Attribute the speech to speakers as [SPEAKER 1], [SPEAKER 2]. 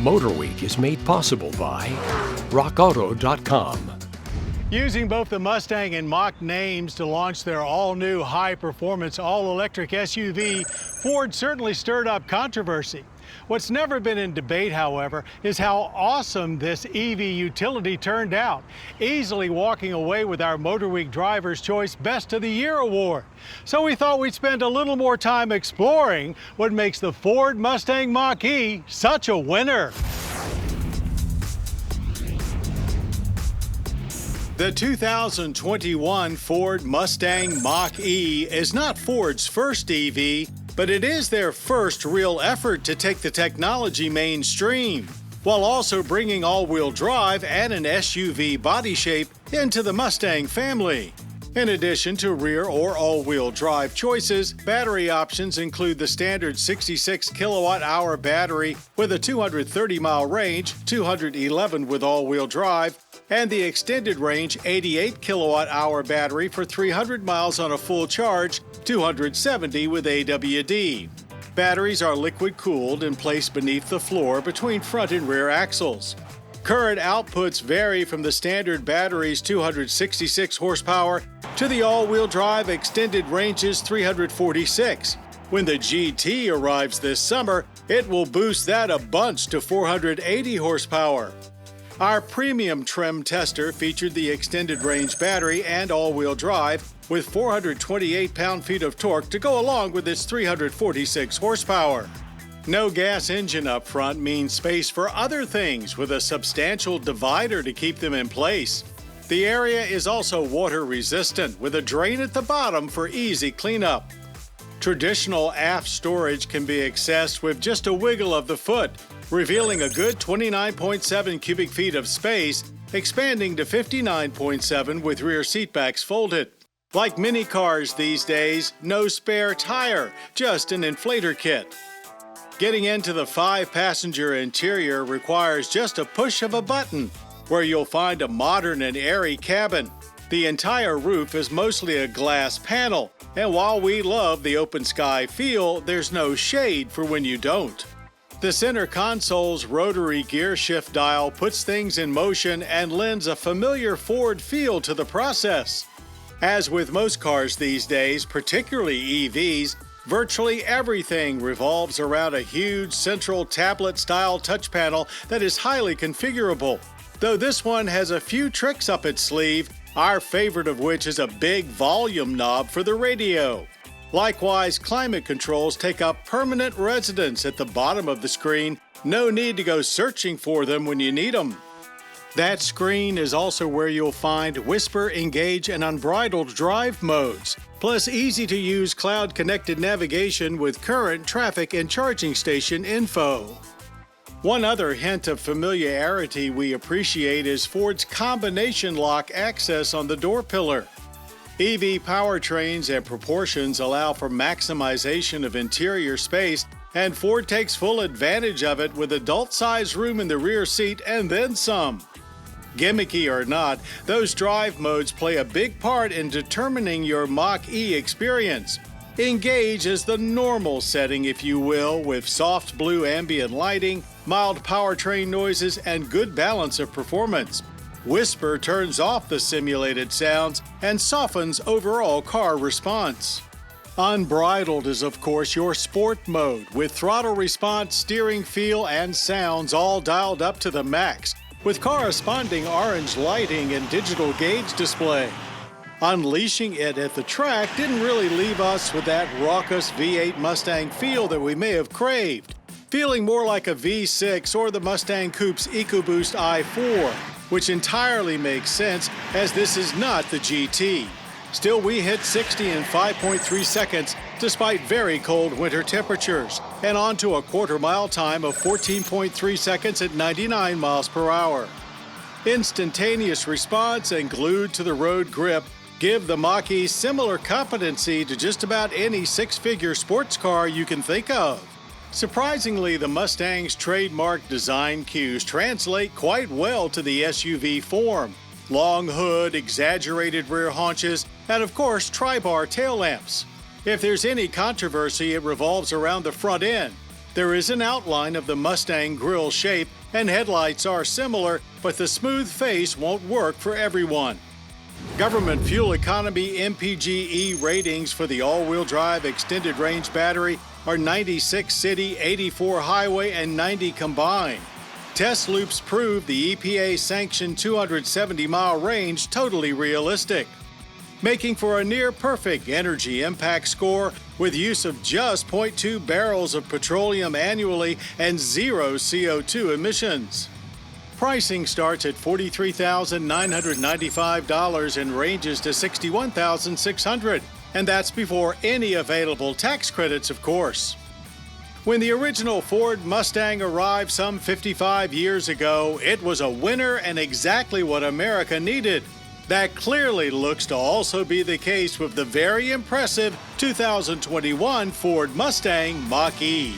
[SPEAKER 1] MotorWeek is made possible by RockAuto.com.
[SPEAKER 2] Using both the Mustang and Mach names to launch their all-new high-performance, all-electric SUV, Ford certainly stirred up controversy. What's never been in debate, however, is how awesome this EV utility turned out, easily walking away with our MotorWeek Drivers Choice Best of the Year award. So we thought we'd spend a little more time exploring what makes the Ford Mustang Mach-E such a winner. The 2021 Ford Mustang Mach-E is not Ford's first EV, but it is their first real effort to take the technology mainstream, while also bringing all-wheel drive and an SUV body shape into the Mustang family. In addition to rear or all-wheel drive choices, battery options include the standard 66 kilowatt-hour battery with a 230-mile range, 211 with all-wheel drive, and the extended range 88 kilowatt-hour battery for 300 miles on a full charge, 270 with AWD. Batteries are liquid-cooled and placed beneath the floor between front and rear axles. Current outputs vary from the standard battery's 266 horsepower to the all-wheel drive extended range's 346. When the GT arrives this summer, it will boost that a bunch to 480 horsepower. Our premium trim tester featured the extended range battery and all-wheel drive with 428 pound-feet of torque to go along with its 346 horsepower. No gas engine up front means space for other things with a substantial divider to keep them in place. The area is also water resistant with a drain at the bottom for easy cleanup. Traditional aft storage can be accessed with just a wiggle of the foot, revealing a good 29.7 cubic feet of space, expanding to 59.7 with rear seatbacks folded. Like many cars these days, no spare tire, just an inflator kit. Getting into the 5-passenger interior requires just a push of a button, where you'll find a modern and airy cabin. The entire roof is mostly a glass panel, and while we love the open sky feel, there's no shade for when you don't. The center console's rotary gear shift dial puts things in motion and lends a familiar Ford feel to the process. As with most cars these days, particularly EVs, virtually everything revolves around a huge central tablet-style touch panel that is highly configurable. Though this one has a few tricks up its sleeve, our favorite of which is a big volume knob for the radio. Likewise, climate controls take up permanent residence at the bottom of the screen. No need to go searching for them when you need them. That screen is also where you'll find Whisper, Engage, and Unbridled drive modes, plus easy-to-use cloud-connected navigation with current, traffic, and charging station info. One other hint of familiarity we appreciate is Ford's combination lock access on the door pillar. EV powertrains and proportions allow for maximization of interior space, and Ford takes full advantage of it with adult-sized room in the rear seat and then some. Gimmicky or not, those drive modes play a big part in determining your Mach-E experience. Engage is the normal setting, if you will, with soft blue ambient lighting, mild powertrain noises, and good balance of performance. Whisper turns off the simulated sounds and softens overall car response. Unbridled is, of course, your sport mode, with throttle response, steering feel, and sounds all dialed up to the max, with corresponding orange lighting and digital gauge display. Unleashing it at the track didn't really leave us with that raucous V8 Mustang feel that we may have craved, feeling more like a V6 or the Mustang Coupe's EcoBoost i4, which entirely makes sense as this is not the GT. Still, we hit 60 in 5.3 seconds despite very cold winter temperatures, and onto a quarter-mile time of 14.3 seconds at 99 miles per hour. Instantaneous response and glued-to-the-road grip give the Mach-E similar competency to just about any six-figure sports car you can think of. Surprisingly, the Mustang's trademark design cues translate quite well to the SUV form. Long hood, exaggerated rear haunches, and of course, tri-bar tail lamps. If there's any controversy, it revolves around the front end. There is an outline of the Mustang grille shape, and headlights are similar, but the smooth face won't work for everyone. Government fuel economy MPGe ratings for the all-wheel drive extended range battery are 96 city, 84 highway, and 90 combined. Test loops prove the EPA-sanctioned 270-mile range totally realistic, making for a near-perfect energy impact score with use of just 0.2 barrels of petroleum annually and zero CO2 emissions. Pricing starts at $43,995 and ranges to $61,600, and that's before any available tax credits, of course. When the original Ford Mustang arrived some 55 years ago, it was a winner and exactly what America needed. That clearly looks to also be the case with the very impressive 2021 Ford Mustang Mach-E.